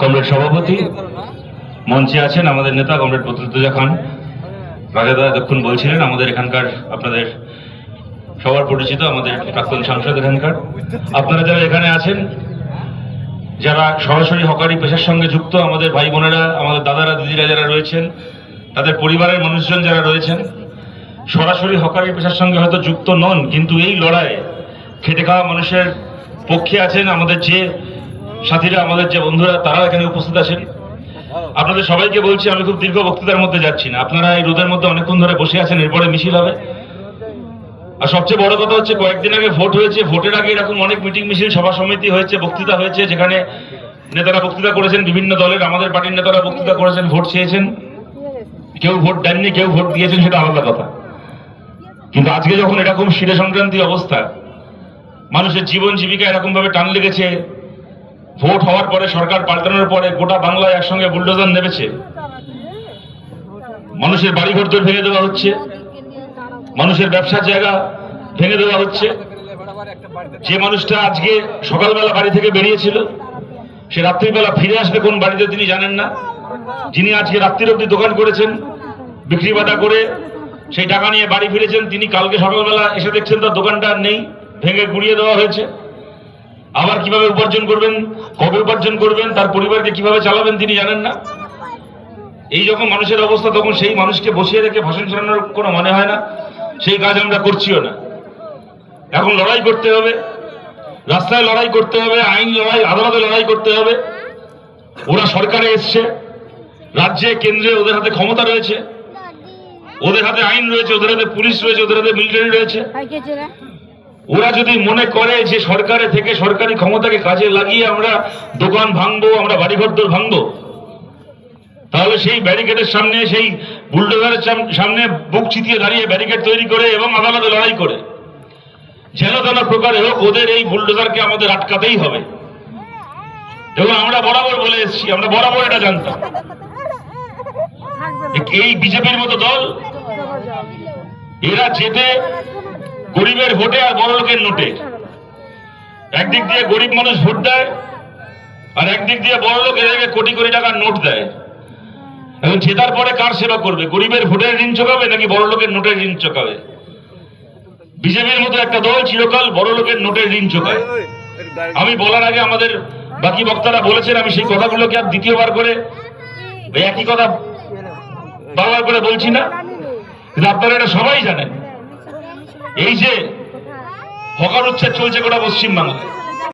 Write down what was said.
Comrade সভাপতি মঞ্চে আছেন, আমাদের নেতা কমরেড প্রত্যুত্তজা খান। রাজাদা এতক্ষণ বলছিলেন আমাদের এখানকার, আপনাদের সবার পরিচিত আমাদের প্রাক্তন সাংসদ এখানকার। আপনারা যারা এখানে আছেন, যারা সরাসরি হকারি পেশার সঙ্গে যুক্ত, আমাদের ভাই বোনেরা, আমাদের দাদারা দিদিরা যারা রয়েছেন, তাদের পরিবারের মানুষজন যারা রয়েছেন, সরাসরি হকারি পেশার সঙ্গে হয়তো যুক্ত নন, কিন্তু এই লড়াইয়ে খেটে খাওয়া মানুষের পক্ষে আছেন। আমাদের যে সাথীরা, আমাদের যে বন্ধুরা, তারা এখানে উপস্থিত আছেন। আপনাদের সবাইকে বলছি, আমি খুব দীর্ঘ বক্তৃতার মধ্যে যাচ্ছি না। আপনারা এই রোদের মধ্যে অনেকক্ষণ ধরে বসে আছেন, এরপরে মিছিল হবে। আর সবচেয়ে বড় কথা হচ্ছে, কয়েকদিন আগে ভোট হয়েছে, ভোটের আগে এরকম অনেক মিটিং মিছিল, সভা সমিতি হয়েছে, বক্তৃতা হয়েছে, যেখানে নেতারা বক্তৃতা করেছেন, বিভিন্ন দলের, আমাদের পার্টির নেতারা বক্তৃতা করেছেন, ভোট চেয়েছেন। কেউ ভোট দেননি, কেউ ভোট দিয়েছেন, সেটা আলাদা কথা। কিন্তু আজকে যখন এরকম শিরে সংক্রান্তি অবস্থা, মানুষের জীবন জীবিকা এরকম ভাবে টান লেগেছে, ভোট হওয়ার পরে, সরকার পাল্টানোর পরে গোটা বাংলায় একসঙ্গে বুলডোজার নেমেছে, মানুষের বাড়িঘর ভেঙে দেওয়া হচ্ছে, মানুষের ব্যবসার জায়গা ভেঙে দেওয়া হচ্ছে। যে মানুষটা আজকে সকালবেলা বাড়ি থেকে বেরিয়েছিল, সে রাত্রিবেলা ফিরে আসবে কোন বাড়িতে তিনি জানেন না। যিনি আজকে রাত্রির অবধি দোকান করেছেন, বিক্রি বাটা করে সেই টাকা নিয়ে বাড়ি ফিরেছেন, তিনি কালকে সকালবেলা এসে দেখছেন তার দোকানটা আর নেই, ভেঙে গুড়িয়ে দেওয়া হয়েছে। আবার কিভাবে উপার্জন করবেন, কবে উপার্জন করবেন, তার পরিবারকে কিভাবে চালাবেন তিনি জানেন না। এই যখন মানুষের অবস্থা, তখন সেই মানুষকে বসিয়ে রেখে ভাষণ শোনানোর কোনো মনে হয় না। সেই কাজ আমরা করছিও না। এখন লড়াই করতে হবে, রাস্তায় লড়াই করতে হবে, আইন লড়াই, আদালতে লড়াই করতে হবে। ওরা সরকারে এসছে, রাজ্যে কেন্দ্রে ওদের হাতে ক্ষমতা রয়েছে, ওদের হাতে আইন রয়েছে, ওদের হাতে পুলিশ রয়েছে, ওদের হাতে মিলিটারি রয়েছে। ওরা যদি মনে করে যে সরকারে থেকে সরকারি ক্ষমতাকে কাজে লাগিয়ে আমরা দোকান ভাঙবো, আমরা বাড়িঘর ভাঙবো, তাহলে সেই ব্যারিকেডের সামনে, সেই বুলডোজারের সামনে বুক চিতিয়ে দাঁড়িয়ে ব্যারিকেড তৈরি করে এবং আদালতে লড়াই করে যেন তেন প্রকারে হোক ওদের এই বুলডোজারকে আমাদের আটকাতেই হবে। এবং আমরা বরাবর বলে এসেছি, আমরা বরাবর এটা জানতাম, এই বিজেপির মতো দল, এরা যেতে গরিবের ভোটে আর বড় লোকের নোটে। একদিক দিয়ে গরিব মানুষ ভোট দেয়, আর একদিক দিয়ে বড় লোক এদেরকে কোটি কোটি টাকার নোট দেয়। এখন জেতার পরে কার সেবা করবে? গরিবের ভোটের ঋণ চোকাবে নাকি বড় লোকের নোটের ঋণ চোকাবে? বিজেপির মতো একটা দল চিরকাল বড় লোকের নোটের ঋণ চোকায়। আমি বলার আগে আমাদের বাকি বক্তারা বলেছেন, আমি সেই কথাগুলোকে আর দ্বিতীয়বার করে একই কথা বারবার করে বলছি না, কিন্তু আপনারা এটা সবাই জানেন। এই যে হকার উচ্ছেদ চলছে গোটা পশ্চিমবাংলায়,